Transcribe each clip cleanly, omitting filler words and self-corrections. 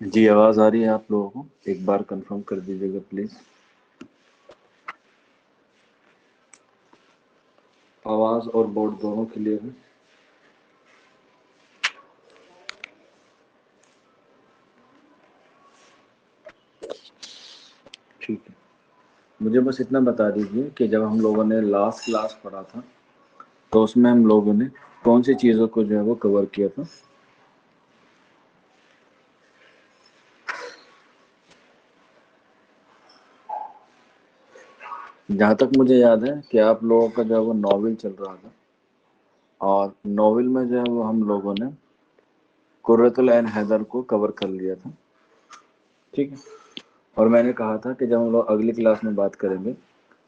जी आवाज़ आ रही है आप लोगों को? एक बार कंफर्म कर दीजिएगा प्लीज़। आवाज़ और बोर्ड दोनों क्लियर है? ठीक है। मुझे बस इतना बता दीजिए कि जब हम लोगों ने लास्ट क्लास पढ़ा था तो उसमें हम लोगों ने कौन सी चीज़ों को जो है वो कवर किया था? जहाँ तक मुझे याद है कि आप लोगों का जो है वो नॉवेल चल रहा था और नॉवेल में जो है वो हम लोगों ने कुर्रतुल ऐन हैदर को कवर कर लिया था। ठीक है। और मैंने कहा था कि जब हम लोग अगली क्लास में बात करेंगे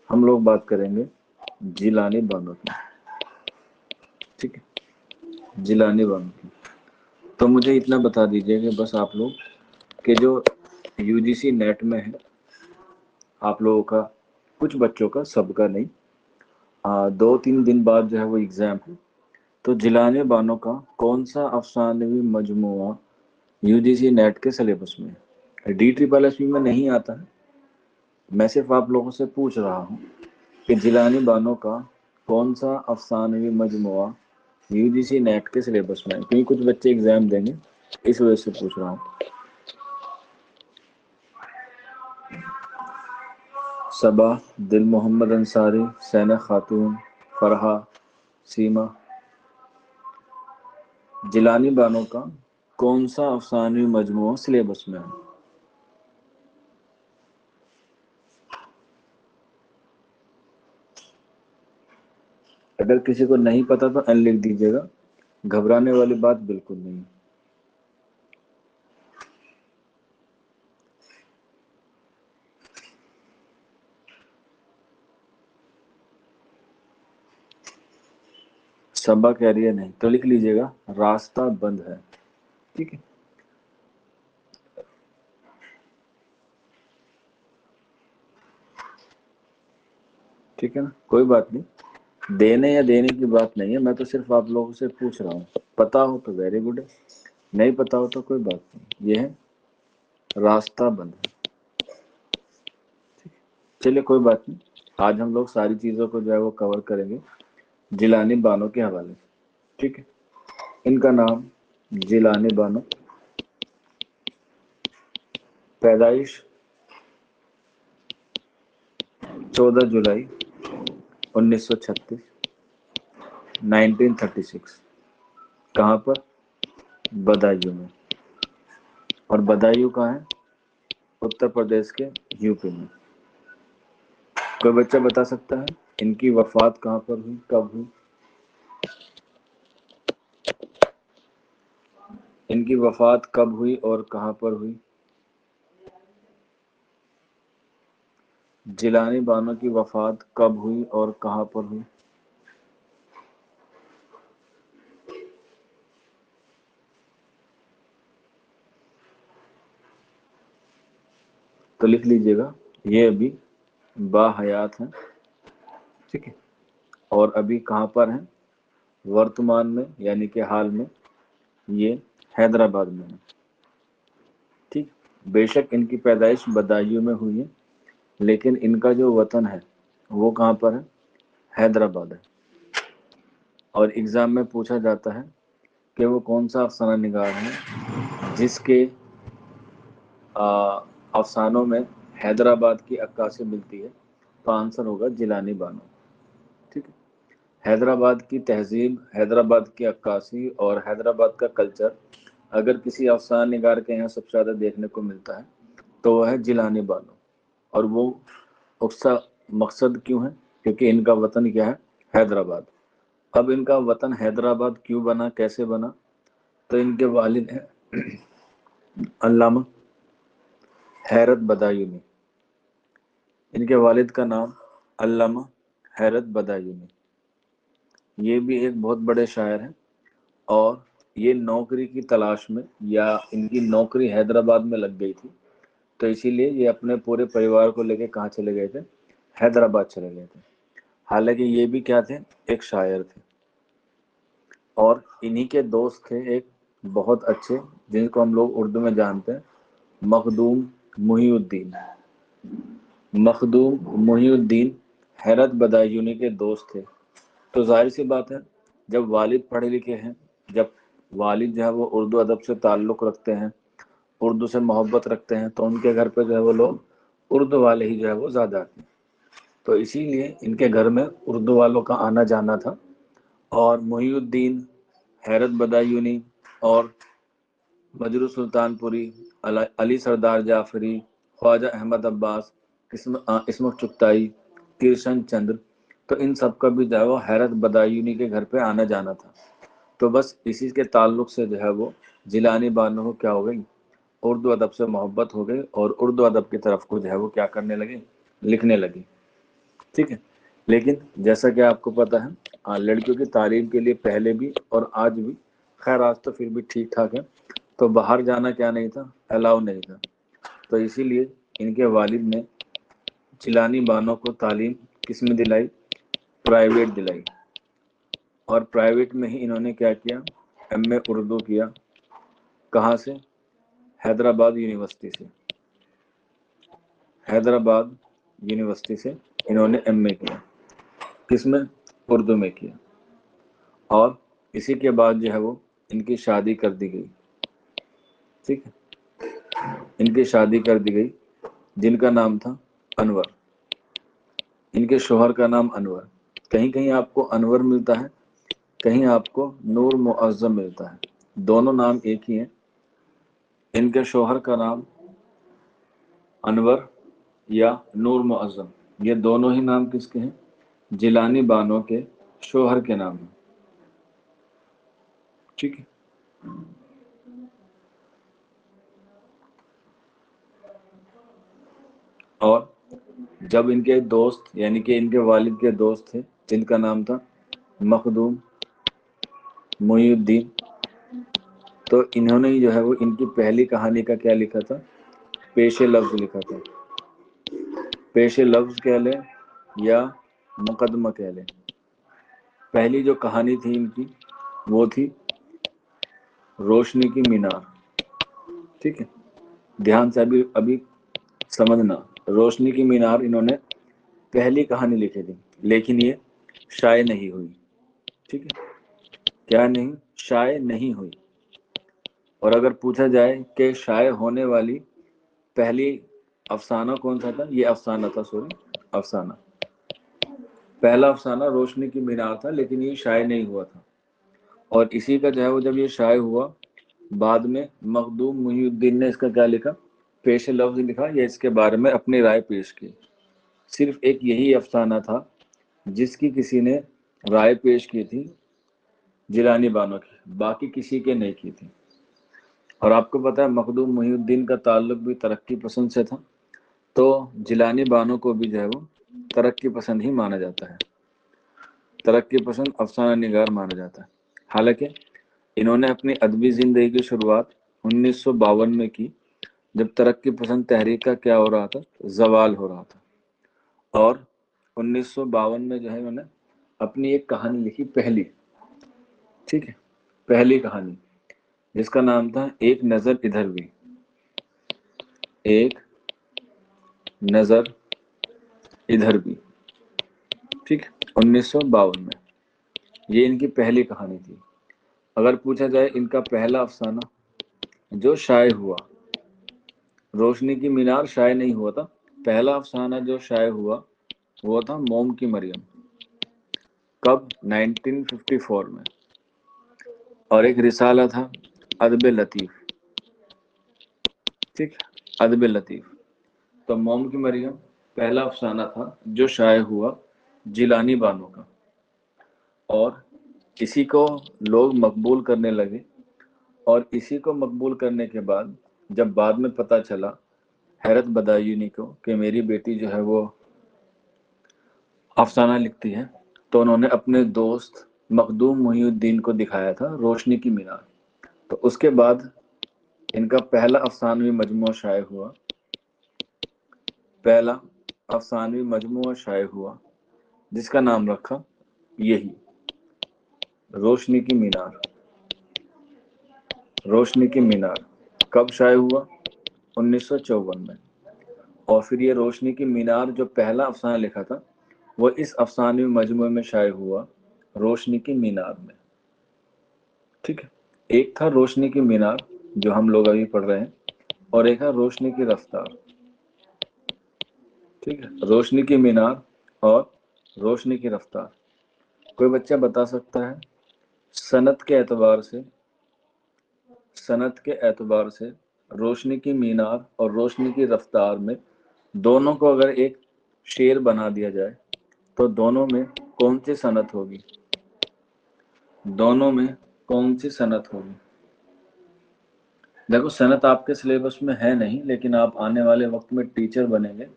हम लोग बात करेंगे जिलानी बानो की। ठीक है, जिलानी बानो की। तो मुझे इतना बता दीजिए कि बस आप लोग कि जो यूजीसी नेट में है आप लोगों का, कुछ बच्चों का, सबका नहीं, 2-3 दिन बाद जो है वो एग्ज़ाम है। तो जिलाने बानो का कौन सा अफसानवी मजमुआ यूजीसी नेट के सिलेबस में है? डी ट्रिपल एस में नहीं आता है। मैं सिर्फ आप लोगों से पूछ रहा हूँ कि जिलानी बानो का कौन सा अफसानवी मजमुआ यूजीसी नेट के सिलेबस में है, क्योंकि कुछ बच्चे एग्ज़ाम देंगे, इस वजह से पूछ रहा हूँ। सबा, दिल मोहम्मद अंसारी, सैना खातून, फरहा, सीमा। जिलानी बानो का कौन सा अफसानवी मजमूआ सिलेबस में है? अगर किसी को नहीं पता तो एन लिख दीजिएगा, घबराने वाली बात बिल्कुल नहीं। सबा कह रही है नहीं, तो लिख लीजिएगा रास्ता बंद है। ठीक है, ठीक है ना, कोई बात नहीं। देने या देने की बात नहीं है, मैं तो सिर्फ आप लोगों से पूछ रहा हूँ। पता हो तो वेरी गुड है, नहीं पता हो तो कोई बात नहीं। ये है रास्ता बंद है। चलिए कोई बात नहीं, आज हम लोग सारी चीज़ों को जो है वो कवर करेंगे जिलानी बानो के हवाले से। ठीक है, इनका नाम जिलानी बानो, पैदाइश 14 जुलाई 1936, 1936। कहाँ पर? बदायूं में। और बदायूं कहाँ है? उत्तर प्रदेश के यूपी में। कोई बच्चा बता सकता है इनकी वफात कहाँ पर हुई, कब हुई? इनकी वफात कब हुई और कहाँ पर हुई? जिलानी बानो की वफात कब हुई और कहाँ पर हुई? तो लिख लीजिएगा, ये अभी बाहयात हैं। ठीक है, और अभी कहाँ पर हैं? वर्तमान में, यानी कि हाल में ये हैदराबाद में है। ठीक, बेशक इनकी पैदाइश बदायूं में हुई है, लेकिन इनका जो वतन है वो कहाँ पर है? हैदराबाद है। और एग्ज़ाम में पूछा जाता है कि वो कौन सा अफसाना निगार है जिसके अफसानों में हैदराबाद की अक्कासी मिलती है? तो आंसर होगा जिलानी बानो। ठीक है, हैदराबाद की तहजीब, हैदराबाद की अक्कासी और हैदराबाद का कल्चर अगर किसी अफसाना निगार के यहाँ सबसे ज़्यादा देखने को मिलता है तो वह है जिलानी बानो। और वो उसका मकसद क्यों है? क्योंकि इनका वतन क्या है? हैदराबाद। अब इनका वतन हैदराबाद क्यों बना, कैसे बना? तो इनके वालिद हैं अल्लामा हैरत बदायूनी। इनके वालिद का नाम अल्लामा हैरत बदायूनी। ये भी एक बहुत बड़े शायर हैं और ये नौकरी की तलाश में, या इनकी नौकरी हैदराबाद में लग गई थी, तो इसीलिए ये अपने पूरे परिवार को लेके कहाँ चले गए थे? हैदराबाद चले गए थे। हालांकि ये भी क्या थे? एक शायर थे। और इन्हीं के दोस्त थे एक बहुत अच्छे, जिनको हम लोग उर्दू में जानते हैं मखदूम मुहीउद्दीन। मखदूम मुहीउद्दीन हैरत बदायूनी के दोस्त थे। तो जाहिर सी बात है, जब वालिद पढ़े लिखे हैं, जब वालिद जो है वो उर्दू अदब से ताल्लुक़ रखते हैं, उर्दू से मोहब्बत रखते हैं, तो उनके घर पे जो है वो लोग उर्दू वाले ही जो है वो ज़्यादा आते हैं। तो इसीलिए इनके घर में उर्दू वालों का आना जाना था। और मुहीउद्दीन, हैरत बदायूनी और बजरू सुल्तानपुरी, अली सरदार जाफरी, ख्वाजा अहमद अब्बास, इस्मत चुगताई, किरशन चंद्र, तो इन सब का भी जो है वो हैरत बदायूनी के घर पे आना जाना था। तो बस इसी के ताल्लुक से जो है वो जिलानी बानो को क्या हो गई, उर्दू अदब से मोहब्बत हो गई और उर्दू अदब की तरफ को जो है वो क्या करने लगे, लिखने लगी। ठीक है। लेकिन जैसा कि आपको पता है, लड़कियों की तालीम के लिए पहले भी और आज भी, खैर आज तो फिर भी ठीक ठाक है, तो बाहर जाना क्या नहीं था, अलाउ नहीं था। तो इसीलिए इनके वालिद ने जिलानी बानो को तालीम किस में दिलाई, प्राइवेट दिलाई। और प्राइवेट में ही इन्होंने क्या किया, एमए उर्दू किया। कहाँ से, हैदराबाद यूनिवर्सिटी से। हैदराबाद यूनिवर्सिटी से इन्होंने एमए किया, किसमें, उर्दू में किया। और इसी के बाद जो है वो इनकी शादी कर दी गई। ठीक है, इनकी शादी कर दी गई, जिनका नाम था अनवर। इनके शोहर का नाम अनवर। कहीं कहीं आपको अनवर मिलता है, कहीं आपको नूर मुअज्जम मिलता है, दोनों नाम एक ही हैं। इनके शोहर का नाम अनवर या नूर मुअज्जम, ये दोनों ही नाम किसके हैं, जिलानी बानो के शोहर के नाम हैं। ठीक है। और जब इनके दोस्त, यानी कि इनके वालिद के दोस्त थे, जिनका नाम था मखदूम मुहीउद्दीन, तो इन्होंने ही जो है वो इनकी पहली कहानी का क्या लिखा था, पेशे लफ्ज लिखा था। पेशे लफ्ज कह लें या मुकदमा कह लें। पहली जो कहानी थी इनकी वो थी रोशनी की मीनार। ठीक है, ध्यान से अभी समझना, रोशनी की मीनार इन्होंने पहली कहानी लिखी थी, लेकिन ये शाये नहीं हुई। ठीक है, क्या नहीं, शाये नहीं हुई। और अगर पूछा जाए कि शाये होने वाली पहली अफसाना कौन सा था, ये अफसाना था, सॉरी अफसाना, पहला अफसाना रोशनी की मीनार था, लेकिन ये शाये नहीं हुआ था। और इसी का जो है वो जब ये शाये हुआ, बाद में मखदूम मुहीउद्दीन ने इसका क्या लिखा, पेश लफ्ज लिखा, या इसके बारे में अपनी राय पेश की। सिर्फ एक यही अफसाना था जिसकी किसी ने राय पेश की थी जिलानी बानो की, बाकी किसी के नहीं की थी। और आपको पता है मखदूम मुहीउद्दीन का ताल्लुक भी तरक्की पसंद से था, तो जिलानी बानो को भी जो है वो तरक्की पसंद ही माना जाता है, तरक्की पसंद अफसाना निगार माना जाता है। हालांकि इन्होंने अपनी अदबी ज़िंदगी की शुरुआत 1952 में की, जब तरक्की पसंद तहरीक का क्या हो रहा था, जवाल हो रहा था। और 1952 में जो है इन्होंने अपनी एक कहानी लिखी, पहली। ठीक है, पहली कहानी, जिसका नाम था एक नज़र इधर भी। एक नज़र इधर भी। ठीक, 1952 में ये इनकी पहली कहानी थी। अगर पूछा जाए इनका पहला अफसाना जो शाये हुआ, रोशनी की मीनार शाये नहीं हुआ था, पहला अफसाना जो शाये हुआ वो था मोम की मरियम। कब, 1954 में। और एक रिसाला था अदब लतीफ़। ठीक, अदब लतीफ़। तो मोम की मरियम पहला अफसाना था जो शाये हुआ जिलानी बानो का, और इसी को लोग मकबूल करने लगे। और इसी को मकबूल करने के बाद जब बाद में पता चला हैरत बदायूनी को कि मेरी बेटी जो है वो अफसाना लिखती है, तो उन्होंने अपने दोस्त मखदूम मुहीउद्दीन को दिखाया था रोशनी की मीनार। तो उसके बाद इनका पहला अफसानवी मजमूआ शाये हुआ, पहला अफसानवी मजमूआ शाये हुआ, जिसका नाम रखा यही, रोशनी की मीनार। रोशनी की मीनार कब शाये हुआ, 1954 में। और फिर ये रोशनी की मीनार जो पहला अफसाना लिखा था वो इस अफसाने मजमूए में शाये हुआ, रोशनी की मीनार में। ठीक है, एक था रोशनी की मीनार जो हम लोग अभी पढ़ रहे हैं, और एक है रोशनी की रफ्तार। ठीक है, रोशनी की मीनार और रोशनी की रफ्तार। कोई बच्चा बता सकता है सनत के एतबार से रोशनी की मीनार और रोशनी की रफ्तार में दोनों को अगर एक शेर बना दिया जाए तो दोनों में कौन सी सनत होगी? दोनों में कौन सी सनत होगी? देखो, सनत आपके सिलेबस में है नहीं, लेकिन आप आने वाले वक्त में टीचर बनेंगे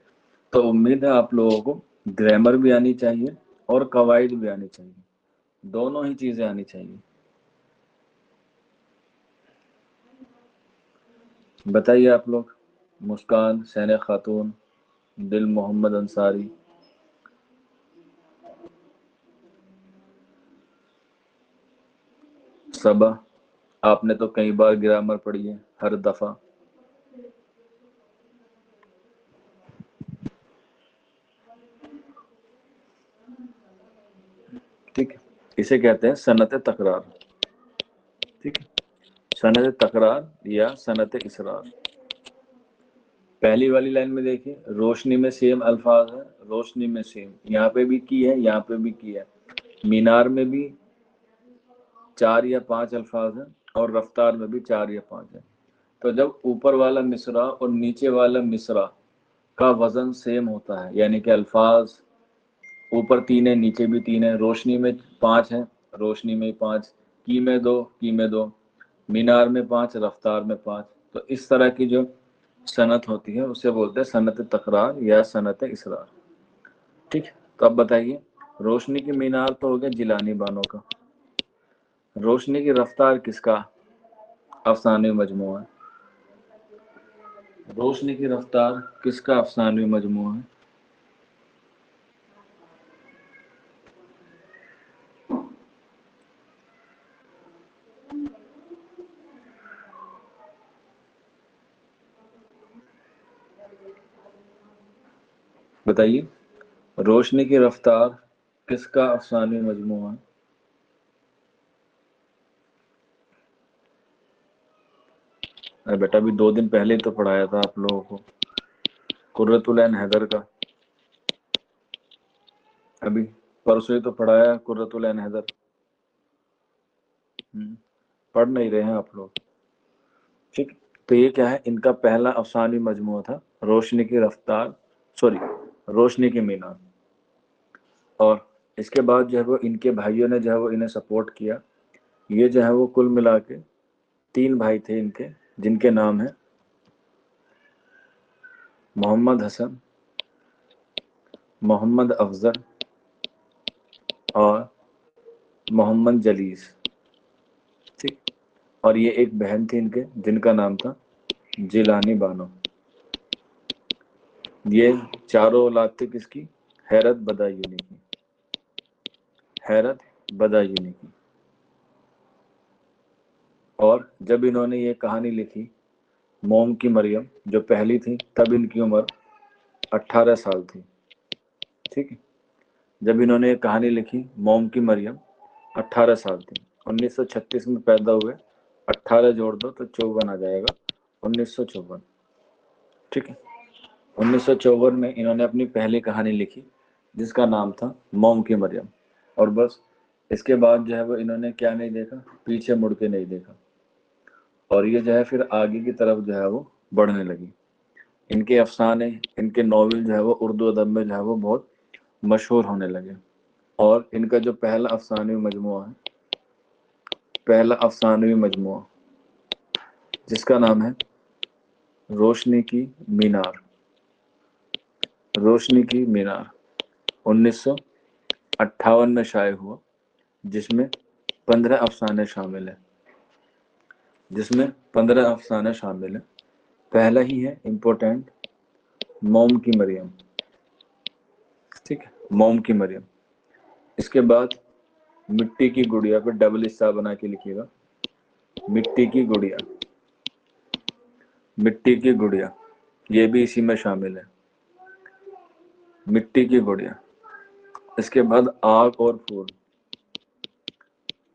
तो उम्मीद है आप लोगों को ग्रामर भी आनी चाहिए और कवायद भी आनी चाहिए, दोनों ही चीजें आनी चाहिए। बताइए आप लोग। मुस्कान, सैने खातून, दिल मोहम्मद अंसारी। सबा, आपने तो कई बार ग्रामर पढ़ी है, हर दफा। ठीक है, इसे कहते हैं सनत तकरार। ठीक है, सनत तकरार या सनत इसरार। पहली वाली लाइन में देखिए, रोशनी में सेम अल्फाज है, रोशनी में सेम, यहाँ पे भी की है, यहाँ पे भी की है। मीनार में भी 4 या 5 अल्फाज हैं और रफ्तार में भी 4 या 5 है। तो जब ऊपर वाला मिसरा और नीचे वाला मिसरा का वजन सेम होता है, यानी कि अल्फाज ऊपर 3 है, नीचे भी 3 है, रोशनी में 5 है, रोशनी में 5, की में 2, की में 2, मीनार में 5, रफ्तार में 5, तो इस तरह की जो सनत होती है उसे बोलते हैं सनत तकरार या सनत इसरार। ठीक है, तो अब बताइए, रोशनी की मीनार तो हो गया जिलानी बानों का, रोशनी की रफ्तार किसका अफसाने मजमूआ है? रोशनी की रफ्तार किसका अफसाने मजमूआ है? बताइए, रोशनी की रफ्तार किसका अफसाने मजमूआ है? अरे बेटा, अभी 2 दिन पहले तो पढ़ाया था आप लोगों को, कुर्रतुल ऐन हैदर का। अभी परसों ही तो पढ़ाया कुर्रतुल ऐन हैदर। पढ़ नहीं रहे हैं आप लोग। ठीक, तो ये क्या है, इनका पहला अफसानी मजमूआ था रोशनी की रफ्तार, सॉरी, रोशनी की मीनार। और इसके बाद जो है वो इनके भाइयों ने जो है वो इन्हें सपोर्ट किया। ये जो है वो कुल मिला के 3 भाई थे इनके, जिनके नाम है मोहम्मद हसन, मोहम्मद अफजल और मोहम्मद जलीस। ठीक, और ये एक बहन थी इनके जिनका नाम था जिलानी बानो। ये चारों औलाद थी किसकी? हैरत बदायूनी की, हैरत बदायूनी की। और जब इन्होंने ये कहानी लिखी मोम की मरियम, जो पहली थी, तब इनकी उम्र 18 साल थी। ठीक है, जब इन्होंने ये कहानी लिखी मोम की मरियम 18 साल थी। 1936 में पैदा हुए, 18 जोड़ दो तो 54 आ जाएगा, 1954। ठीक है, 1954 में इन्होंने अपनी पहली कहानी लिखी जिसका नाम था मोम की मरियम। और बस इसके बाद जो है वो इन्होंने क्या नहीं देखा, पीछे मुड़ के नहीं देखा, और ये जो है फिर आगे की तरफ जो है वो बढ़ने लगी। इनके अफसाने, इनके नॉवेल जो है वो उर्दू अदब में जो है वो बहुत मशहूर होने लगे। और इनका जो पहला अफसानवी मजमुआ है, पहला अफसानवी मजमुआ जिसका नाम है रोशनी की मीनार, रोशनी की मीनार 1958 में शाये हुआ, जिसमें 15 अफसाने शामिल हैं, जिसमें 15 अफसाने शामिल हैं। पहला ही है इम्पोर्टेंट, मोम की मरियम। ठीक है, मोम की मरियम। इसके बाद मिट्टी की गुड़िया पे डबल हिस्सा बना के लिखिएगा, मिट्टी की गुड़िया। मिट्टी की गुड़िया, ये भी इसी में शामिल है, मिट्टी की गुड़िया। इसके बाद आग और फूल,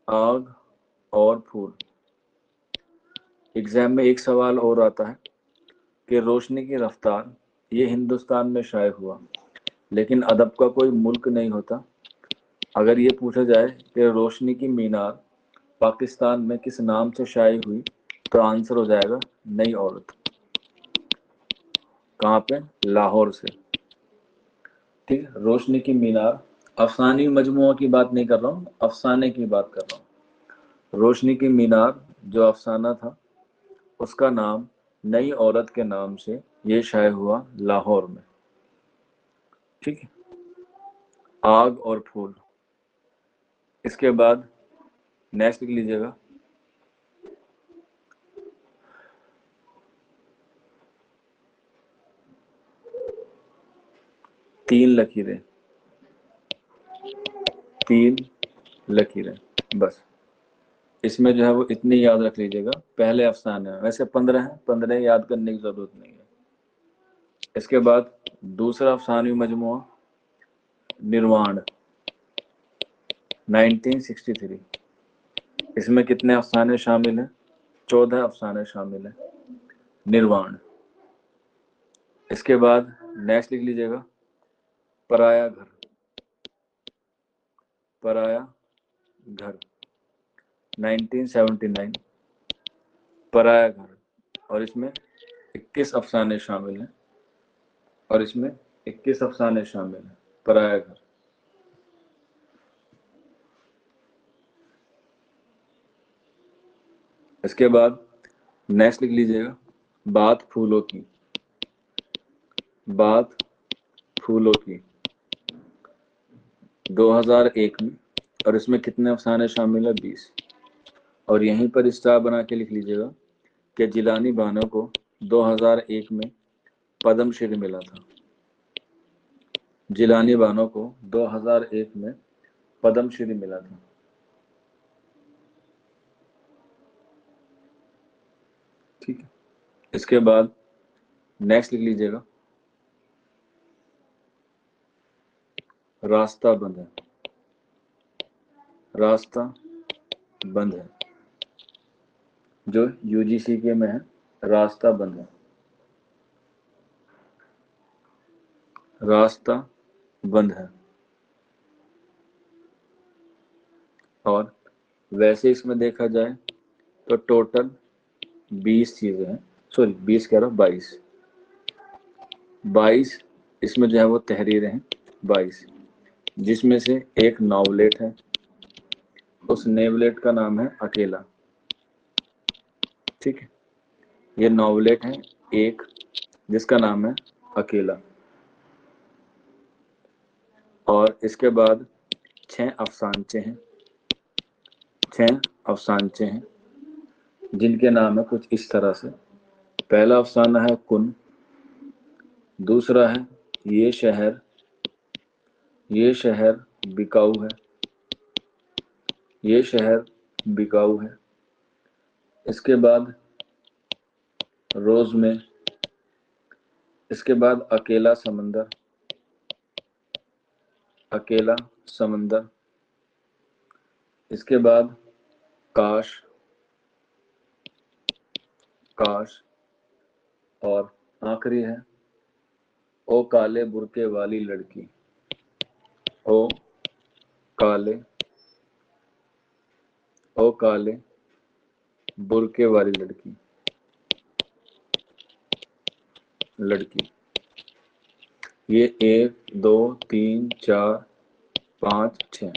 आग और फूल। एग्जाम में एक सवाल और आता है कि रोशनी की रफ्तार, ये हिंदुस्तान में शाये हुआ, लेकिन अदब का कोई मुल्क नहीं होता। अगर ये पूछा जाए कि रोशनी की मीनार पाकिस्तान में किस नाम से शाये हुई, तो आंसर हो जाएगा नई औरत। कहाँ पे? लाहौर से। ठीक है, रोशनी की मीनार, अफसानी मजमुआ की बात नहीं कर रहा हूँ, अफसाने की बात कर रहा हूँ। रोशनी की मीनार जो अफसाना था, उसका नाम नई औरत के नाम से ये शाये हुआ लाहौर में। ठीक है, आग और फूल। इसके बाद नेक्स्ट लिख लीजिएगा, तीन लकीरें, तीन लकीरें, बस। इसमें जो है वो इतनी याद रख लीजिएगा, पहले अफसाने हैं, वैसे 15 हैं, 15 याद करने की जरूरत नहीं है। इसके बाद दूसरा अफसानी मजमुआ निर्वाण 1963। इसमें कितने अफसाने शामिल हैं? 14 अफसाने शामिल हैं, निर्वाण। इसके बाद नेक्स्ट लिख लीजिएगा, पराया घर, पराया घर 1979, पराया घर। और इसमें 21 अफसाने शामिल हैं, और इसमें 21 अफसाने शामिल हैं, पराया घर। इसके बाद नेक्स्ट लिख लीजिएगा, बात फूलों की, बात फूलों की 2001 में। और इसमें कितने अफसाने शामिल है? 20। और यहीं पर स्टार बना के लिख लीजिएगा कि जिलानी बानो को 2001 में पद्म श्री मिला था। जिलानी बानो को 2001 में पद्म श्री मिला था। ठीक है, इसके बाद नेक्स्ट लिख लीजिएगा, रास्ता बंद है, रास्ता बंद है, जो यूजीसी के में है, रास्ता बंद है, रास्ता बंद है। और वैसे इसमें देखा जाए तो टोटल 20 चीजें हैं, सॉरी 20 कह रहा हूँ, 22 इसमें जो है वो तहरीरें हैं, 22, जिसमें से एक नॉवलेट है, उस नेवलेट का नाम है अकेला। ठीक है, ये नॉवलेट है एक, जिसका नाम है अकेला। और इसके बाद 6 अफसानचे हैं, 6 अफसानचे हैं, जिनके नाम है कुछ इस तरह से। पहला अफसाना है कुन, दूसरा है ये शहर बिकाऊ है, ये शहर बिकाऊ है। इसके बाद रोज में, इसके बाद अकेला समंदर, अकेला समंदर। इसके बाद काश, काश। और आखिरी है ओ काले बुरके वाली लड़की, ओ काले, ओ काले बुरके वाली लड़की, लड़की। ये 1 2 3 4 5 6,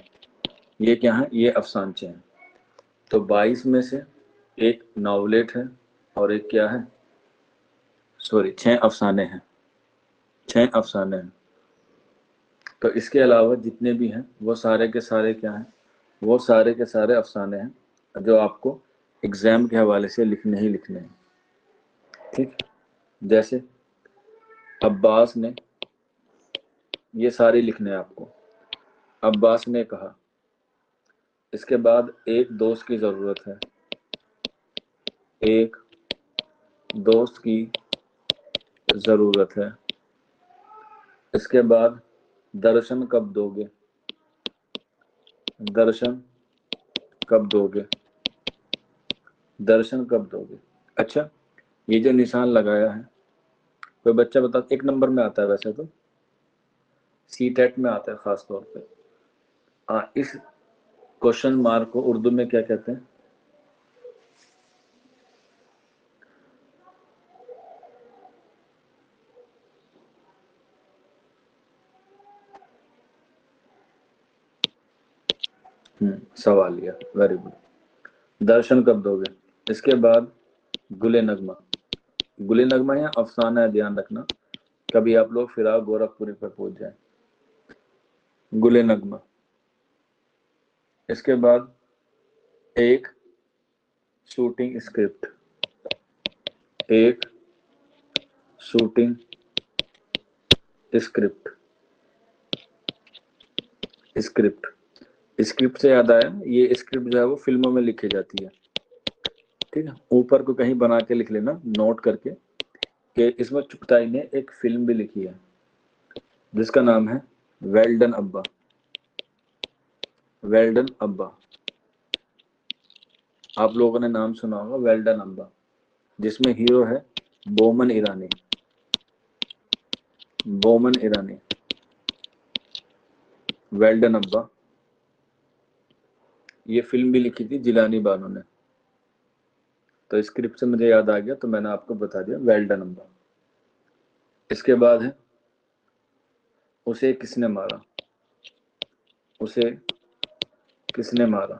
ये क्या है? ये अफसानचे हैं। तो 22 में से एक नॉवलेट है और एक क्या है? सॉरी 6 अफसाने हैं, 6 अफसाने हैं। तो इसके अलावा जितने भी हैं वो सारे के सारे क्या हैं? वो सारे के सारे अफसाने हैं जो आपको एग्जाम के हवाले से लिखने ही लिखने हैं। ठीक, जैसे अब्बास ने, ये सारे लिखने हैं आपको। अब्बास ने कहा, इसके बाद एक दोस्त की जरूरत है, एक दोस्त की जरूरत है। इसके बाद दर्शन कब दोगे, दर्शन कब दोगे, दर्शन कब दोगे। अच्छा, ये जो निशान लगाया है, कोई बच्चा बता, एक नंबर में आता है वैसे तो, सी टेट में आता है खास तौर पे। इस क्वेश्चन मार्क को उर्दू में क्या कहते हैं। सवालिया, वेरी गुड। दर्शन कब दोगे। इसके बाद गुले नगमा, गुले नगमा या अफसाना है, ध्यान रखना कभी आप लोग फिराक गोरखपुरी पर पहुंच जाए। गुले नगमा। इसके बाद एक शूटिंग स्क्रिप्ट, एक शूटिंग स्क्रिप्ट, स्क्रिप्ट, स्क्रिप्ट से याद आया, ये स्क्रिप्ट जो है वो फिल्मों में लिखी जाती है। ठीक है, ऊपर को कहीं बना के लिख लेना नोट करके कि इसमें चुगताई ने एक फिल्म भी लिखी है जिसका नाम है वेल्डन अब्बा, वेल्डन अब्बा। आप लोगों ने नाम सुना होगा वेल्डन अब्बा, जिसमें हीरो है बोमन ईरानी, बोमन ईरानी। वेल्डन अब्बा, ये फिल्म भी लिखी थी जिलानी बानो ने, तो स्क्रिप्ट से मुझे याद आ गया तो मैंने आपको बता दिया वेल्डन अब्बा। इसके बाद है उसे किसने मारा, उसे किसने मारा,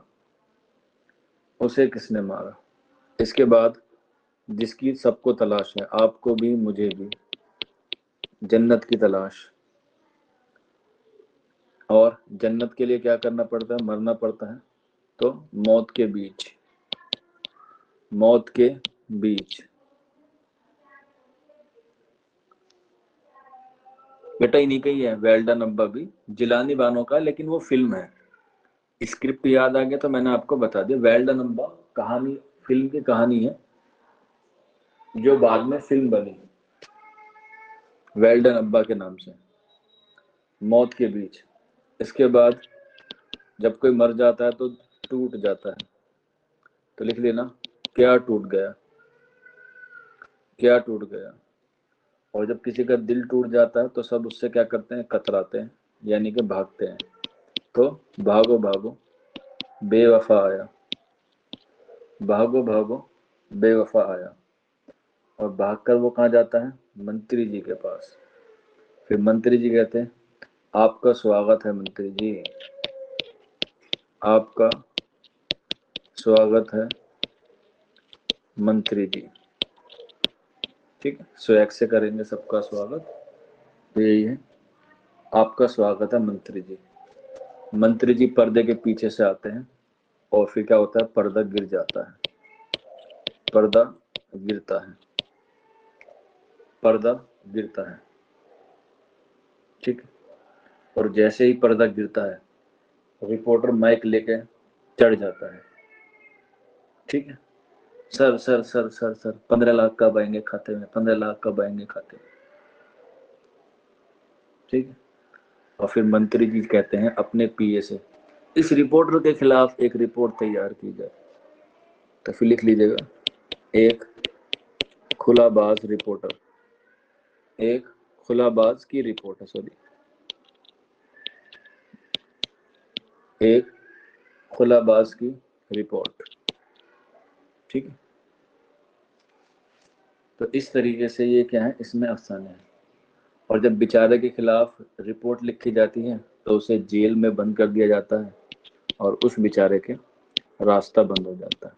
उसे किसने मारा। इसके बाद जिसकी सबको तलाश है, आपको भी मुझे भी, जन्नत की तलाश। और जन्नत के लिए क्या करना पड़ता है, मरना पड़ता है, तो मौत के बीच, मौत के बीच। बेटा इन्हीं का ही है वेल्डन अब्बा भी, जिलानी बानो का, लेकिन वो फिल्म है। स्क्रिप्ट याद आ गया तो मैंने आपको बता दिया। वेल्डन अब्बा कहानी, फिल्म की कहानी है जो बाद में फिल्म बनी वेल्डन अब्बा के नाम से, मौत के बीच। इसके बाद जब कोई मर जाता है तो टूट जाता है, तो लिख लेना क्या टूट गया, क्या टूट गया। और जब किसी का दिल टूट जाता है तो सब उससे क्या करते हैं, कतराते हैं, यानी कि भागते हैं, तो भागो भागो बेवफा आया, भागो भागो बेवफा आया। और भागकर वो कहाँ जाता है, मंत्री जी के पास। फिर मंत्री जी कहते हैं आपका स्वागत है मंत्री जी, आपका स्वागत है मंत्री जी। ठीक है, स्वैग से करेंगे सबका स्वागत, तो यही है आपका स्वागत है मंत्री जी। मंत्री जी पर्दे के पीछे से आते हैं और फिर क्या होता है, पर्दा गिर जाता है, पर्दा गिरता है, पर्दा गिरता है। ठीक है, और जैसे ही पर्दा गिरता है रिपोर्टर माइक लेके चढ़ जाता है। ठीक है, sir sir sir sir sir 15 lakh कब आएंगे खाते में, 15 लाख कब आएंगे खाते में। ठीक है, और फिर मंत्री जी कहते हैं अपने पीए से इस रिपोर्टर के खिलाफ एक रिपोर्ट तैयार की जाए। तो फिर लिख लीजिएगा एक खुलाबाज रिपोर्टर, एक खुलाबाज की रिपोर्ट है, सॉरी, एक खुलाबाज की रिपोर्ट। ठीक है, तो इस तरीके से ये क्या है, इसमें अफसाने हैं। और जब बेचारे के खिलाफ रिपोर्ट लिखी जाती है तो उसे जेल में बंद कर दिया जाता है और उस बेचारे के रास्ता बंद हो जाता है।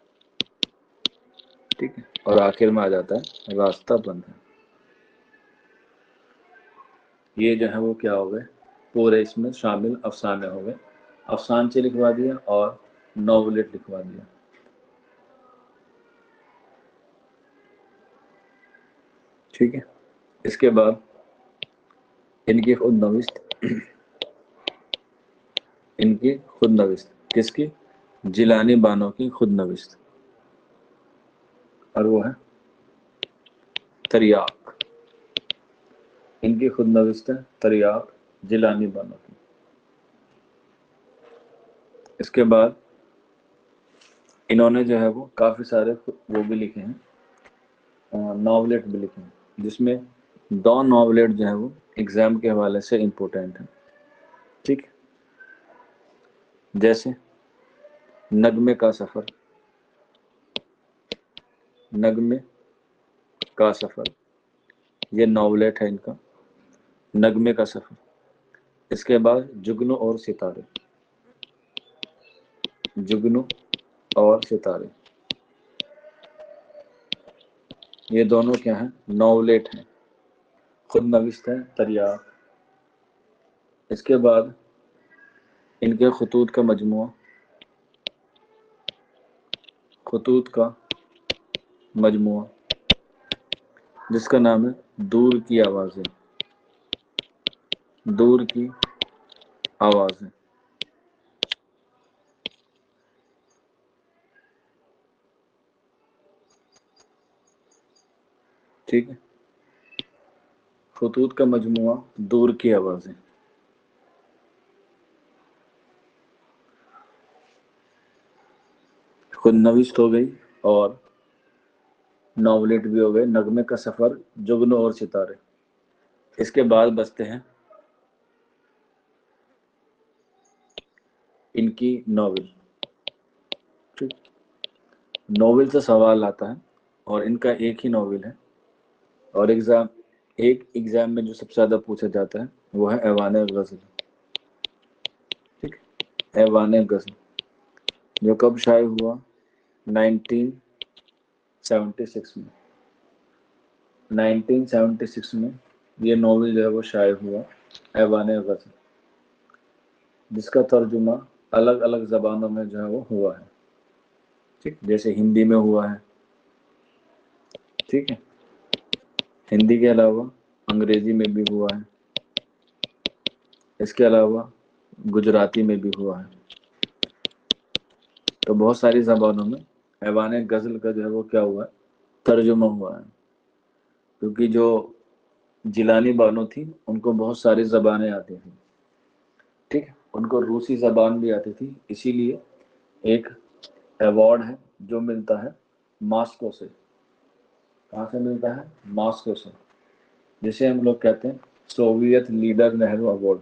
ठीक है, और आखिर में आ जाता है रास्ता बंद है। ये जो है वो क्या हो गए, पूरे इसमें शामिल अफसाने हो गए। अफसानचे लिखवा दिया और नॉवलेट लिखवा दिया। ठीक है, इसके बाद इनकी खुद नविश्त, इनकी खुद नविश्त किसकी, जिलानी बानो की खुद नविश्त, और वो है तरियाक, इनकी खुद नविस्त है तरियाक जिलानी बानो की। इसके बाद इन्होंने जो है वो काफ़ी सारे वो भी लिखे हैं, नॉवलेट भी लिखे हैं, जिसमें 2 नॉवलेट जो है वो एग्ज़ाम के हवाले से इम्पोर्टेंट हैं। ठीक है, जैसे नगमे का सफ़र, नगमे का सफ़र, ये नॉवलेट है इनका, नगमे का सफ़र। इसके बाद जुगनू और सितारे, जुगनू और सितारे, ये दोनों क्या हैं, नॉवलेट हैं, खुद नविस्त है तरियाक। इसके बाद इनके खतूत का मजमुआ, खतूत का मजमुआ, जिसका नाम है दूर की आवाज़ें, दूर की आवाज़ें। ठीक है, खतूत का मजमुआ दूर की आवाज़ें। खुद नविस्त हो गई और नॉवलेट भी हो गए, नगमे का सफ़र, जुगनू और सितारे। इसके बाद बचते हैं इनकी नॉवेल। ठीक, नॉवेल से सवाल आता है और इनका एक ही नॉवेल है, और एक एग्ज़ाम में जो सबसे ज़्यादा पूछा जाता है वो है ऐवान गज़ल। ठीक, ऐवान गज़ल जो कब शाये हुआ, 1976 में। 1976 में ये नॉवेल जो है वो शाये हुआ, ऐवान गज़ल, जिसका तर्जुमा अलग अलग ज़बानों में जो है वो हुआ है। ठीक, जैसे हिंदी में हुआ है, ठीक है, हिंदी के अलावा अंग्रेज़ी में भी हुआ है, इसके अलावा गुजराती में भी हुआ है। तो बहुत सारी ज़बानों में ऐवान गज़ल का जो है वो क्या हुआ है, तर्जुमा हुआ है। क्योंकि जो जिलानी बानो थी उनको बहुत सारी ज़बानें आती थी। ठीक, उनको रूसी ज़बान भी आती थी, इसीलिए एक अवार्ड है जो मिलता है मॉस्को से। कहाँ से मिलता है, मॉस्को से, जिसे हम लोग कहते हैं Soviet leader Nehru award,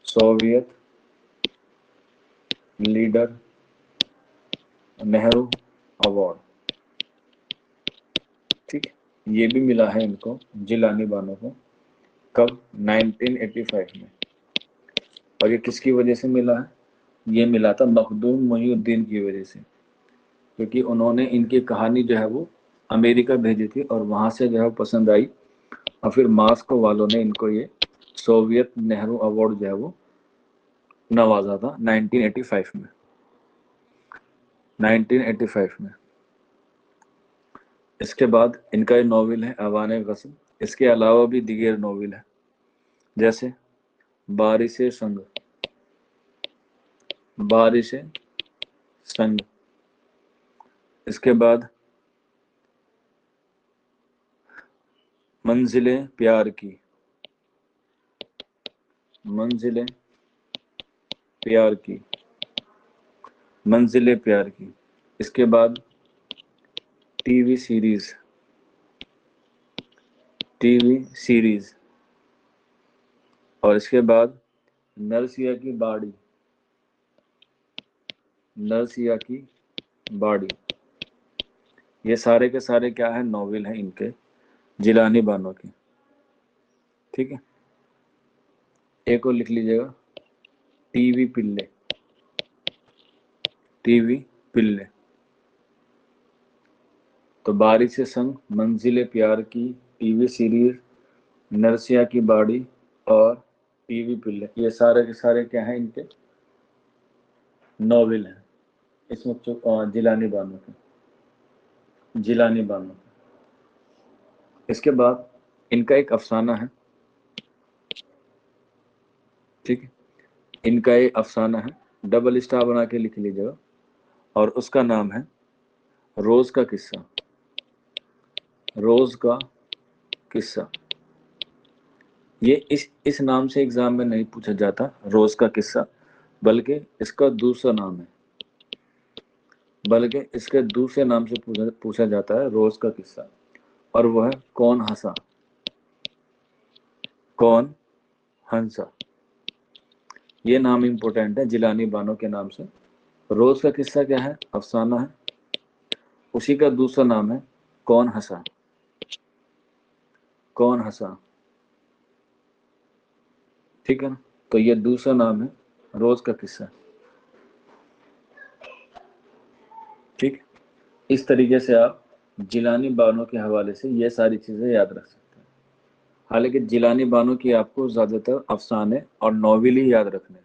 Soviet leader Nehru award. ठीक, ये भी मिला है इनको जिलानी बानो को, कब, 1985 में। और ये किसकी वजह से मिला है, ये मिला था मखदूम मोहिउद्दीन की वजह से, क्योंकि उन्होंने इनकी कहानी जो है वो अमेरिका भेजी थी और वहाँ से जो है पसंद आई, और फिर मॉस्को वालों ने इनको ये सोवियत नेहरू अवार्ड जो है वो नवाजा था 1985 में। 1985 में। इसके बाद इनका ये नॉवेल है ऐवान गज़ल। इसके अलावा भी दीगर नॉवेल है, जैसे बारिश संग, बारिश संग। इसके बाद मंजिले प्यार की, मंजिले प्यार की, मंजिले प्यार की। इसके बाद टीवी सीरीज, टीवी सीरीज। और इसके बाद नरसिया की बाड़ी, नरसिया की बाड़ी। ये सारे के सारे क्या है, नॉवेल हैं इनके जिलानी बानो के। ठीक है, एक और लिख लीजिएगा, टीवी पिल्ले, टीवी पिल्ले। तो बारिश संग, मंजिले प्यार की, टीवी सीरीज, नरसिया की बाड़ी और टीवी पिल्ले, ये सारे के सारे क्या हैं, इनके नॉवेल हैं इसमें जिलानी बानो के, जिलानी बानो के। इसके बाद इनका एक अफसाना है, ठीक है, इनका एक अफसाना है, डबल स्टार बना के लिख लीजिएगा, और उसका नाम है रोज का किस्सा, रोज का किस्सा, ये इस नाम से एग्जाम में नहीं पूछा जाता रोज का किस्सा, बल्कि इसका दूसरा नाम है, बल्कि इसके दूसरे नाम से पूछा जाता है रोज का किस्सा, और वो है कौन हंसा, कौन हंसा। ये नाम इंपॉर्टेंट है जिलानी बानो के नाम से। रोज का किस्सा क्या है? अफसाना है, उसी का दूसरा नाम है कौन हंसा, कौन हंसा, ठीक है ना। तो ये दूसरा नाम है रोज का किस्सा, ठीक। इस तरीके से आप जिलानी बानो के हवाले से ये सारी चीजें याद रख सकते हैं। हालांकि जिलानी बानो की आपको ज्यादातर अफसाने और नॉवेल ही याद रखने हैं,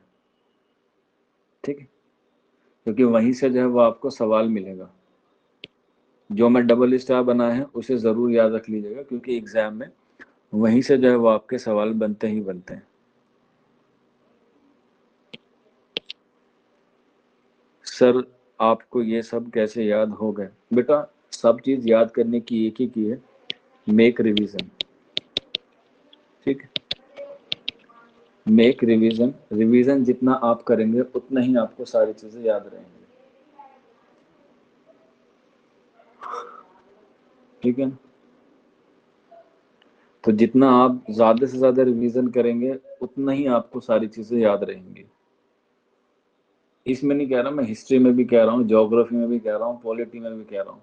ठीक है, क्योंकि वहीं से जो है वो आपको सवाल मिलेगा। जो मैं डबल स्टार बनाए हैं उसे जरूर याद रख लीजिएगा, क्योंकि एग्जाम में वहीं से जो है वो आपके सवाल बनते ही बनते हैं। सर आपको ये सब कैसे याद हो गए? बेटा सब चीज याद करने की एक ही की है, मेक रिवीजन, ठीक है। मेक रिवीजन, रिवीजन जितना आप करेंगे उतना ही आपको सारी चीजें याद रहेंगी, ठीक है ना। तो जितना आप ज्यादा से ज्यादा रिवीजन करेंगे उतना ही आपको सारी चीजें याद रहेंगी। इसमें नहीं कह रहा, मैं हिस्ट्री में भी कह रहा हूँ, ज्योग्राफी में भी कह रहा हूँ, पॉलिटी में भी कह रहा हूँ,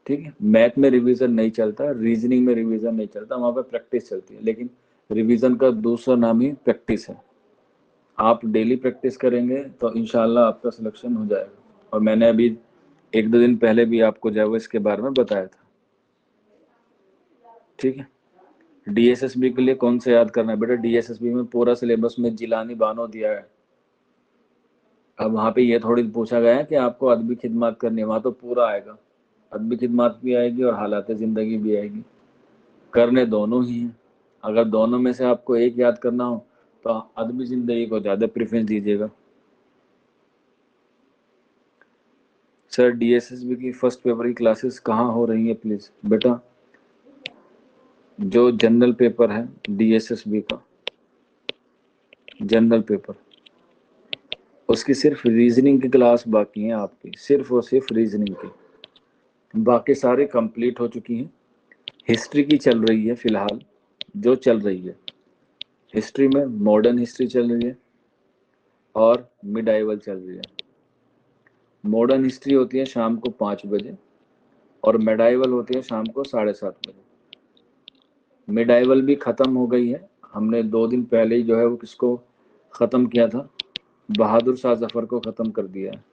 ठीक है। मैथ में रिवीजन नहीं चलता, रीजनिंग में रिवीजन नहीं चलता, वहां पे प्रैक्टिस चलती है। लेकिन रिवीजन का दूसरा नाम ही प्रैक्टिस है। आप डेली प्रैक्टिस करेंगे तो इंशाल्लाह आपका सिलेक्शन हो जाएगा। और मैंने अभी 1-2 दिन पहले भी आपको जो है इसके बारे में बताया था, ठीक है। डीएसएसबी के लिए कौन सा याद करना है? बेटा डीएसएसबी में पूरा सिलेबस में जिलानी बानो दिया है। अब वहां पे ये थोड़ी पूछा गया है कि आपको अदबी खिदमत करनी है, वहां तो पूरा आएगा, अदबी खिदमत भी आएगी और हालात जिंदगी भी आएगी, करने दोनों ही हैं। अगर दोनों में से आपको एक याद करना हो तो अदबी जिंदगी को ज्यादा प्रेफरेंस दीजिएगा। सर डीएसएसबी की फर्स्ट पेपर की क्लासेस कहाँ हो रही है प्लीज? बेटा जो जनरल पेपर है डीएसएसबी का, जनरल पेपर, उसकी सिर्फ रीजनिंग की क्लास बाकी है आपकी, सिर्फ और सिर्फ रीजनिंग की, बाकी सारी कंप्लीट हो चुकी हैं। हिस्ट्री की चल रही है फिलहाल, जो चल रही है हिस्ट्री में, मॉडर्न हिस्ट्री चल रही है और मिडाइवल चल रही है। मॉडर्न हिस्ट्री होती है शाम को 5 बजे और मिडाइवल होती है शाम को 7:30 बजे। मिडाइवल भी खत्म हो गई है, हमने 2 दिन पहले ही जो है वो किसको खत्म किया था, बहादुर शाह जफर को खत्म कर दिया है,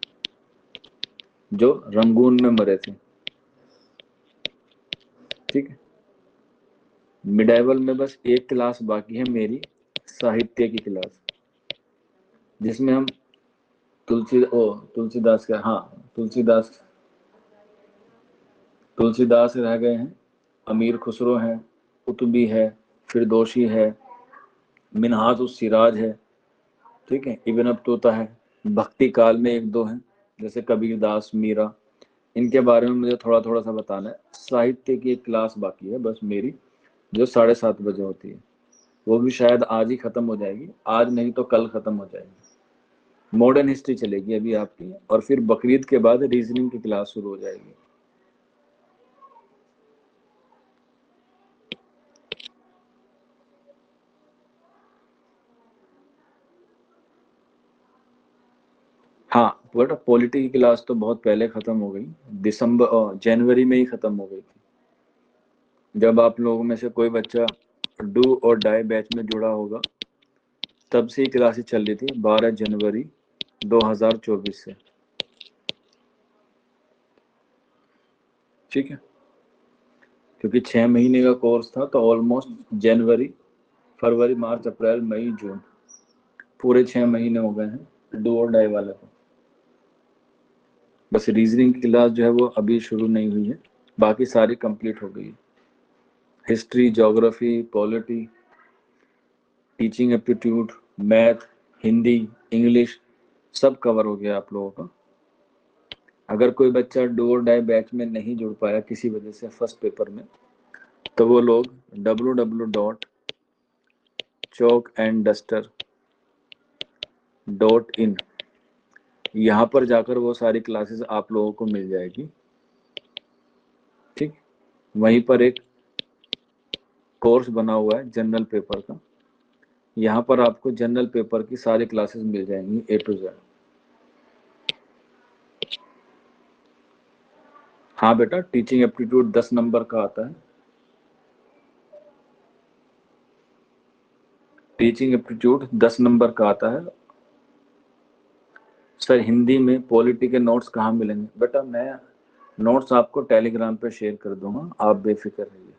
जो रंगून में मरे थे, ठीक है। मिडाइवल में बस एक क्लास बाकी है मेरी, साहित्य की क्लास, जिसमें हम तुलसीदास का, हाँ तुलसीदास रह गए हैं, अमीर खुसरो हैं, कुतुबी है, फिरदौसी है, मिन्हाज उस सिराज है, ठीक है, इब्न बतूता है। भक्ति काल में 1-2 हैं जैसे कबीरदास, मीरा, इनके बारे में मुझे थोड़ा थोड़ा सा बताना है। साहित्य की एक क्लास बाकी है बस मेरी, जो 7:30 बजे होती है, वो भी शायद आज ही खत्म हो जाएगी, आज नहीं तो कल खत्म हो जाएगी। मॉडर्न हिस्ट्री चलेगी अभी आपकी, और फिर बकरीद के बाद रीजनिंग की क्लास शुरू हो जाएगी। हाँ बेटा पॉलिटी की क्लास तो बहुत पहले खत्म हो गई, जनवरी में ही खत्म हो गई थी। जब आप लोगों में से कोई बच्चा डू और डाई बैच में जुड़ा होगा, तब से ही क्लासेस चल रही थी, 12 जनवरी 2024 से, ठीक है। क्योंकि 6 महीने का कोर्स था, तो ऑलमोस्ट जनवरी, फरवरी, मार्च, अप्रैल, मई, जून, पूरे 6 महीने हो गए हैं डू और डाई वाले को। बस रीजनिंग की क्लास जो है वो अभी शुरू नहीं हुई है, बाकी सारी कंप्लीट हो गई है। History, geography, polity, teaching aptitude, math, Hindi, English, सब कवर हो गया आप लोगों का। अगर कोई बच्चा डू और डाई बैच में नहीं जुड़ पाया किसी वजह से फर्स्ट पेपर में, तो वो लोग www.chalkandduster.in यहाँ पर जाकर वो सारी क्लासेस आप लोगों को मिल जाएगी। ठीक, वहीं पर एक कोर्स बना हुआ है जनरल पेपर का, यहाँ पर आपको जनरल पेपर की सारी क्लासेस मिल जाएंगी A to Z। हाँ बेटा, टीचिंग एप्टीट्यूड 10 नंबर का आता है। टीचिंग एप्टीट्यूड 10 नंबर का आता है। सर हिंदी में पॉलिटी के नोट्स कहाँ मिलेंगे? बेटा मैं नोट्स आपको टेलीग्राम पे शेयर कर दूंगा, आप बेफिक्र रहिए।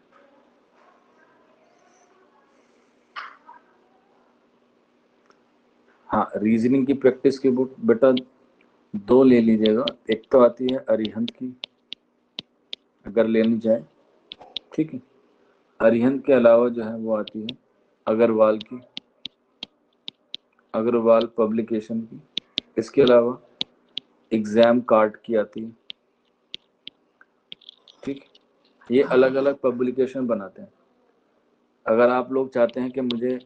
हाँ, रीजनिंग की प्रैक्टिस की बुक बेटा 2 ले लीजिएगा। एक तो आती है अरिहंत की, अगर लेनी चाहे, ठीक है। अरिहंत के अलावा जो है वो आती है अग्रवाल की, अग्रवाल पब्लिकेशन की। इसके अलावा एग्जाम कार्ड की आती है, ठीक। ये अलग अलग पब्लिकेशन बनाते हैं। अगर आप लोग चाहते हैं कि मुझे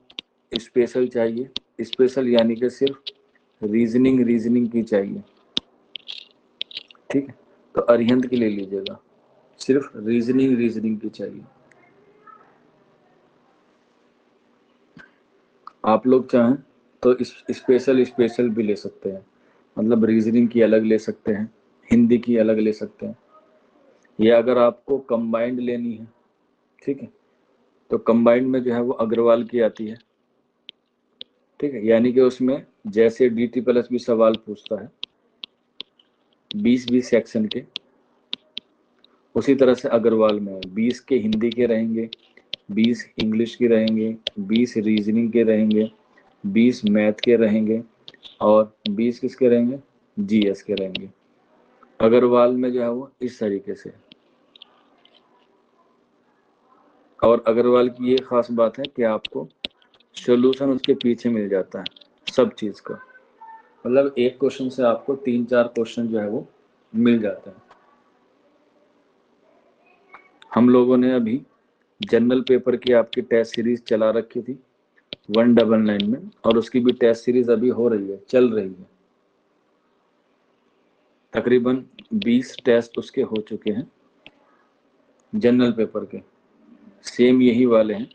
स्पेशल चाहिए, स्पेशल यानी कि सिर्फ रीजनिंग की चाहिए, ठीक है, तो अरिहंत की ले लीजिएगा, सिर्फ रीजनिंग की चाहिए। आप लोग चाहें तो स्पेशल भी ले सकते हैं, मतलब रीजनिंग की अलग ले सकते हैं, हिंदी की अलग ले सकते हैं, या अगर आपको कंबाइंड लेनी है, ठीक है, तो कंबाइंड में जो है वो अग्रवाल की आती है, ठीक है। यानी कि उसमें जैसे DT+ भी सवाल पूछता है 20 सेक्शन के, उसी तरह से अग्रवाल में 20 के हिंदी के रहेंगे, 20 इंग्लिश के रहेंगे, 20 रीजनिंग के रहेंगे, 20 मैथ के रहेंगे, और 20 किसके रहेंगे? GS के रहेंगे। अग्रवाल में जो है वो इस तरीके से। और अग्रवाल की ये खास बात है कि आपको सॉल्यूशन उसके पीछे मिल जाता है सब चीज का, मतलब एक क्वेश्चन से आपको 3-4 क्वेश्चन जो है वो मिल जाते हैं। हम लोगों ने अभी जनरल पेपर की आपकी टेस्ट सीरीज चला रखी थी 199 में, और उसकी भी टेस्ट सीरीज अभी हो रही है, चल रही है। तकरीबन 20 टेस्ट उसके हो चुके हैं जनरल पेपर के, सेम यही वाले हैं।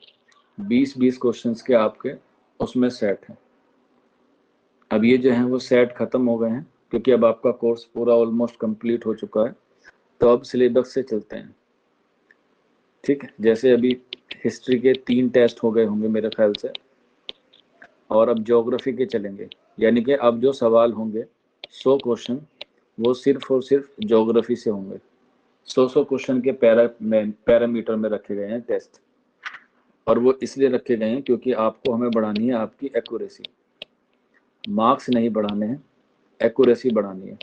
20 क्वेश्चंस के आपके उसमें सेट हैं। अब ये जो है वो सेट खत्म हो गए हैं, क्योंकि अब आपका कोर्स पूरा ऑलमोस्ट कंप्लीट हो चुका है, तो अब सिलेबस से चलते हैं, ठीक है। जैसे अभी हिस्ट्री के 3 टेस्ट हो गए होंगे मेरे ख्याल से, और अब ज्योग्राफी के चलेंगे, यानी कि अब जो सवाल होंगे 100 क्वेश्चन वो सिर्फ और सिर्फ ज्योग्राफी से होंगे। 100 क्वेश्चन के पैरामीटर में रखे गए हैं टेस्ट, और वो इसलिए रखे गए हैं क्योंकि आपको हमें बढ़ानी है आपकी एक्यूरेसी, मार्क्स नहीं बढ़ाने हैं, एक्यूरेसी बढ़ानी है।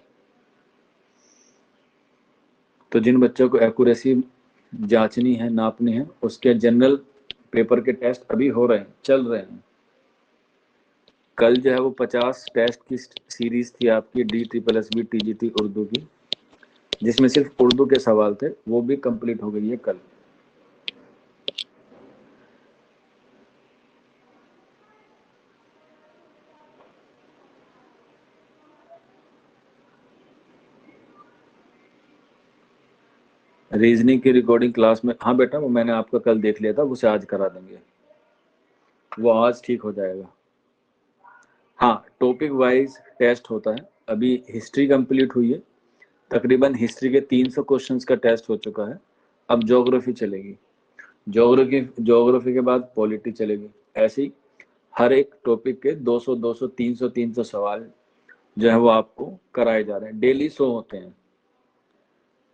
तो जिन बच्चों को एक्यूरेसी जांचनी है, नापनी है, उसके जनरल पेपर के टेस्ट अभी हो रहे हैं, चल रहे हैं। कल जो है वो 50 टेस्ट की सीरीज थी आपकी DSSB TGT उर्दू की, जिसमें सिर्फ उर्दू के सवाल थे, वो भी कंप्लीट हो गई है कल। रीजनिंग की रिकॉर्डिंग क्लास में, हाँ बेटा वो मैंने आपका कल देख लिया था, उसे आज करा देंगे, वो आज ठीक हो जाएगा। हाँ, टॉपिक वाइज टेस्ट होता है। अभी हिस्ट्री कंप्लीट हुई है, तकरीबन हिस्ट्री के 300 क्वेश्चंस का टेस्ट हो चुका है। अब ज्योग्राफी चलेगी, ज्योग्राफी के बाद पॉलिटी चलेगी। ऐसे ही हर एक टॉपिक के 200 300 सवाल जो है वो आपको कराए जा रहे हैं। डेली 100 होते हैं,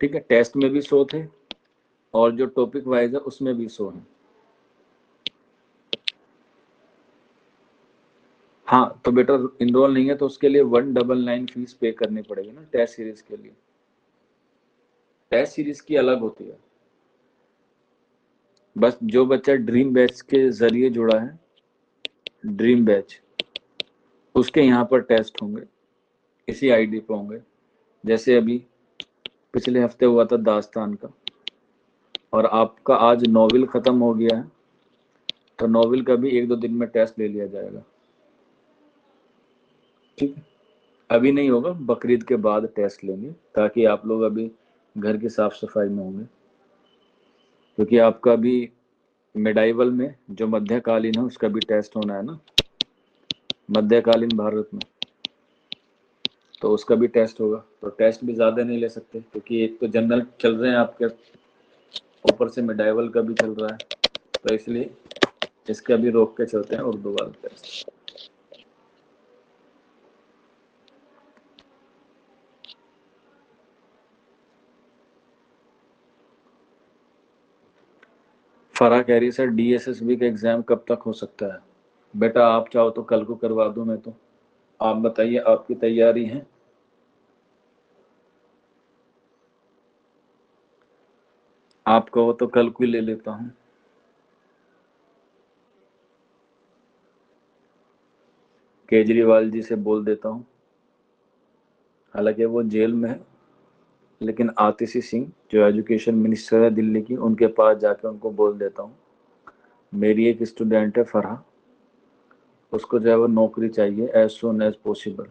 ठीक है। टेस्ट में भी 100 थे, और जो टॉपिक वाइज है उसमें भी 100 है। हाँ, तो बेटा इनरोल नहीं है तो उसके लिए 199 फीस पे करनी पड़ेगी ना टेस्ट सीरीज के लिए। टेस्ट सीरीज की अलग होती है। बस जो बच्चा ड्रीम बैच के जरिए जुड़ा है, ड्रीम बैच, उसके यहाँ पर टेस्ट होंगे, इसी आईडी पे होंगे। जैसे अभी पिछले हफ्ते हुआ था दास्तान का, और आपका आज नॉवेल खत्म हो गया है, तो नॉवेल का भी 1-2 दिन में टेस्ट ले लिया जाएगा। ठीक है, अभी नहीं होगा, बकरीद के बाद टेस्ट लेंगे, ताकि आप लोग अभी घर की साफ सफाई में होंगे, क्योंकि आपका भी मेडाइवल में जो मध्यकालीन है उसका भी टेस्ट होना है ना, मध्यकालीन भारत में, तो उसका भी टेस्ट होगा। तो टेस्ट भी ज़्यादा नहीं ले सकते, क्योंकि एक तो जनरल चल रहे हैं आपके, ऊपर से मेडाइवल का भी चल रहा है, तो इसलिए इसका भी रोक के चलते हैं उर्दू वाला टेस्ट। फराह कह रही सर DSSB का एग्ज़ाम कब तक हो सकता है? बेटा आप चाहो तो कल को करवा दूं मैं तो, आप बताइए आपकी तैयारी है? आप कहो तो कल को ही ले लेता हूं। केजरीवाल जी से बोल देता हूं, हालांकि वो जेल में है, लेकिन आतिशी सिंह जो एजुकेशन मिनिस्टर है दिल्ली की, उनके पास जाके उनको बोल देता हूँ मेरी एक स्टूडेंट है फरहा, उसको जो है वो नौकरी चाहिए एज सुन एज पॉसिबल।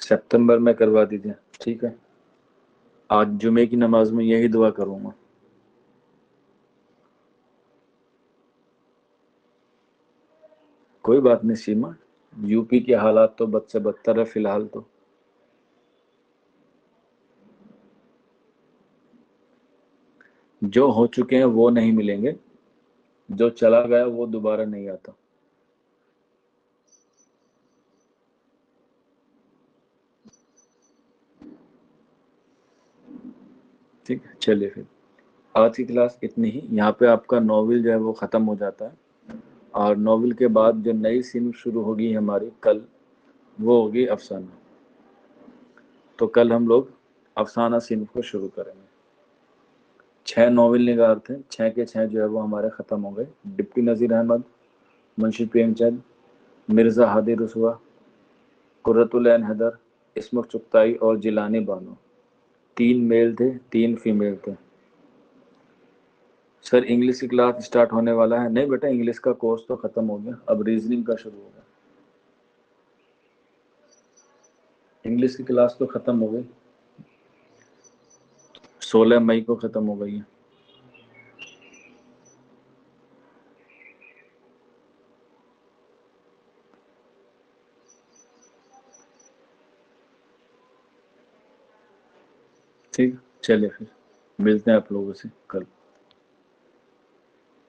सितंबर में करवा दीजिए, ठीक है। आज जुमे की नमाज में यही दुआ करूंगा। कोई बात नहीं सीमा, यूपी के हालात तो बद से बदतर है फिलहाल तो। जो हो चुके हैं वो नहीं मिलेंगे, जो चला गया वो दोबारा नहीं आता। ठीक है, चलिए फिर आज की क्लास इतनी ही। यहाँ पे आपका नॉवेल जो है वो ख़त्म हो जाता है, और नॉवेल के बाद जो नई सीन शुरू होगी हमारी कल, वो होगी अफसाना। तो कल हम लोग अफसाना सीन को शुरू करेंगे। 6 नॉवेल निगार थे, 6 के 6 जो है वो हमारे ख़त्म हो गए। डिप्टी नज़ीर अहमद, मुंशी प्रेमचंद, मिर्ज़ा हादी रसवा, कुर्रतुल ऐन हैदर, इस्मत चुगताई और जिलानी बानो। 3 मेल थे, 3 फीमेल थे। सर इंग्लिश की क्लास स्टार्ट होने वाला है? नहीं बेटा, इंग्लिश का कोर्स तो ख़त्म हो गया, अब रीजनिंग का शुरू होगा। इंग्लिश की क्लास तो ख़त्म हो गई, 16 मई को ख़त्म हो गई है। ठीक, चलिए फिर मिलते हैं आप लोगों से कल।